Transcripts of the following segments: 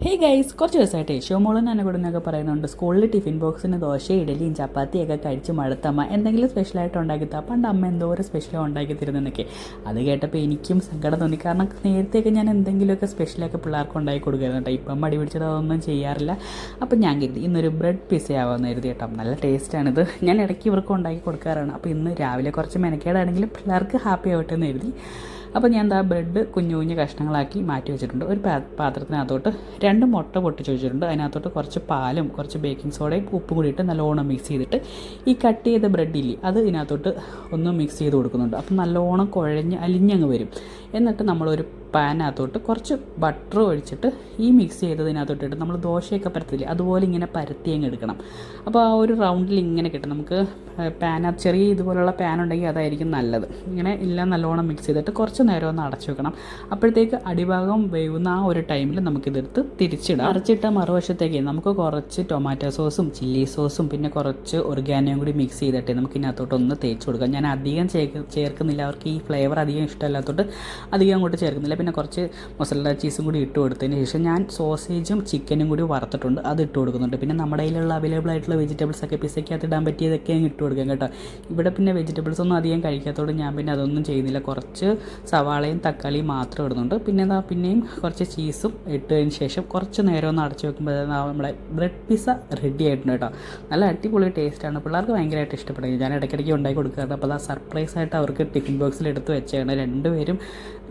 Hey guys, കുറച്ച് ദിവസമായിട്ട് യശോമോളും നനകൂടെന്നൊക്കെ പറയുന്നുണ്ട് സ്കൂളിൽ ടിഫിൻ ബോക്സിന് ദോശ ഇഡലിയും ചപ്പാത്തിയൊക്കെ കഴിച്ച് മടുത്തമ്മ എന്തെങ്കിലും സ്പെഷ്യലായിട്ട് ഉണ്ടാക്കിത്താ. പണ്ട് അമ്മ എന്തോരം സ്പെഷ്യലാണ് ഉണ്ടാക്കി തരുന്നതെന്നൊക്കെ. അത് കേട്ടപ്പോൾ എനിക്കും സങ്കടം തോന്നി. കാരണം നേരത്തെയൊക്കെ ഞാൻ എന്തെങ്കിലുമൊക്കെ സ്പെഷ്യലൊക്കെ പിള്ളേർക്ക് ഉണ്ടാക്കി കൊടുക്കുമായിരുന്നു കേട്ടോ. ഇപ്പം മടി പിടിച്ചത് അതൊന്നും ചെയ്യാറില്ല. അപ്പം ഞാൻ കരുതി ഇന്നൊരു ബ്രെഡ് പിസ്സ ആവാമെന്ന് കരുതി കേട്ടോ. നല്ല ടേസ്റ്റാണിത്. ഞാൻ ഇടയ്ക്ക് ഇവർക്ക് ഉണ്ടാക്കി കൊടുക്കാറാണ്. അപ്പോൾ ഇന്ന് രാവിലെ കുറച്ച് മെനക്കേടാണെങ്കിലും പിള്ളേർക്ക് ഹാപ്പി ആവട്ടെ എന്ന് കരുതി. അപ്പോൾ ഞാൻ എന്താ ബ്രെഡ് കുഞ്ഞു കുഞ്ഞു കഷ്ണങ്ങളാക്കി മാറ്റി വെച്ചിട്ടുണ്ട്. ഒരു പാത്രത്തിനകത്തോട്ട് 2 മുട്ട പൊട്ടിച്ച് വെച്ചിട്ടുണ്ട്. അതിനകത്തോട്ട് കുറച്ച് പാലും കുറച്ച് ബേക്കിംഗ് സോഡയും ഉപ്പും കൂടി ഇട്ട് നല്ലോണം മിക്സ് ചെയ്തിട്ട് ഈ കട്ട് ചെയ്ത ബ്രെഡില്ലേ അത് ഇതിനകത്തോട്ട് ഒന്ന് മിക്സ് ചെയ്ത് കൊടുക്കുന്നുണ്ട്. അപ്പം നല്ലോണം കുഴഞ്ഞ് അലിഞ്ഞങ്ങ് വരും. എന്നിട്ട് നമ്മളൊരു പാനകത്തോട്ട് കുറച്ച് ബട്ടർ ഒഴിച്ചിട്ട് ഈ മിക്സ് ചെയ്തതിനകത്തോട്ട് ഇട്ട് നമ്മൾ ദോശയൊക്കെ പരത്തില്ലേ അതുപോലെ ഇങ്ങനെ പരത്തി അങ്ങ് എടുക്കണം. അപ്പോൾ ആ ഒരു റൗണ്ടിൽ ഇങ്ങനെ കിട്ടും. നമുക്ക് പാനകത്ത് ചെറിയ ഇതുപോലുള്ള പാൻ ഉണ്ടെങ്കിൽ അതായിരിക്കും നല്ലത്. ഇങ്ങനെ എല്ലാം നല്ലോണം മിക്സ് ചെയ്തിട്ട് കുറച്ച് നേരം ഒന്ന് അടച്ചു വെക്കണം. അപ്പോഴത്തേക്ക് അടിഭാഗം വേവുന്ന ആ ഒരു ടൈമിൽ നമുക്കിതെടുത്ത് തിരിച്ചിടാം. അരച്ചിട്ട മറുവശത്തേക്ക് നമുക്ക് കുറച്ച് ടൊമാറ്റോ സോസും ചില്ലി സോസും പിന്നെ കുറച്ച് ഒറിഗാനോയും കൂടി മിക്സ് ചെയ്തിട്ട് നമുക്ക് ഇതിനകത്തോട്ട് ഒന്ന് തേച്ച് കൊടുക്കാം. ഞാൻ അധികം ചേർക്കുന്നില്ല. അവർക്ക് ഈ ഫ്ലേവർ അധികം ഇഷ്ടമല്ലാത്തതുകൊണ്ട് അധികം അങ്ങോട്ട് ചേർക്കുന്നില്ല. പിന്നെ കുറച്ച് മൊസറല്ല ചീസും കൂടി ഇട്ട് കൊടുത്തതിന് ശേഷം ഞാൻ സോസേജും ചിക്കനും കൂടി വറുത്തിട്ടുണ്ട്, അത് ഇട്ട് കൊടുക്കുന്നുണ്ട്. പിന്നെ നമ്മുടെ കയ്യിലുള്ള അവൈലബിൾ ആയിട്ടുള്ള വെജിറ്റബിൾസൊക്കെ പിസയ്ക്കകത്ത് ഇടാൻ പറ്റിയതൊക്കെ അങ്ങ് ഇട്ട് കൊടുക്കാം കേട്ടോ. ഇവിടെ പിന്നെ വെജിറ്റബിൾസ് ഒന്നും അധികം കഴിക്കാത്തതുകൊണ്ട് ഞാൻ പിന്നെ അതൊന്നും ചെയ്യുന്നില്ല. കുറച്ച് സവാളയും തക്കാളിയും മാത്രം ഇടുന്നുണ്ട്. പിന്നെ പിന്നെയും കുറച്ച് ചീസും ഇട്ടതിന് ശേഷം കുറച്ച് നേരം ഒന്ന് അടച്ചു വെക്കുമ്പോൾ നമ്മളെ ബ്രെഡ് പിസ്സ റെഡി ആയിട്ടുണ്ട് കേട്ടോ. നല്ല അടിപൊളി ടേസ്റ്റാണ്. പിള്ളേർക്ക് ഭയങ്കരമായിട്ട് ഇഷ്ടപ്പെടുന്നത്. ഞാൻ ഇടയ്ക്കിടയ്ക്ക് ഉണ്ടാക്കി കൊടുക്കാറുണ്ട്. അപ്പോൾ അത് സർപ്രൈസായിട്ട് അവർക്ക് ടിഫിൻ ബോക്സിൽ എടുത്ത് വെച്ചാണ്. രണ്ടുപേരും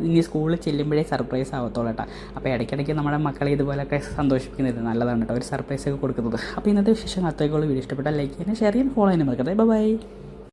ഇനി സ്കൂളിൽ ചെല്ലുമ്പോഴേ സർപ്രൈസ് ആവത്തുള്ളൂ കേട്ടോ. അപ്പോൾ ഇടയ്ക്കിടയ്ക്ക് നമ്മുടെ മക്കളെ ഇതുപോലെയൊക്കെ സന്തോഷിപ്പിക്കുന്നത് നല്ലതാണ് കേട്ടോ, ഒരു സർപ്രൈസൊക്കെ കൊടുക്കുന്നത്. അപ്പോൾ ഇന്നത്തെ വിശേഷം അത്രയ്ക്കുള്ള വീഡിയോ ഇഷ്ടപ്പെട്ടാൽ ലൈക്ക് ചെയ്യാനും ഷെയർ ചെയ്യാനും ഫോളോ ചെയ്യാനും മറക്കട്ടെ. ബൈ.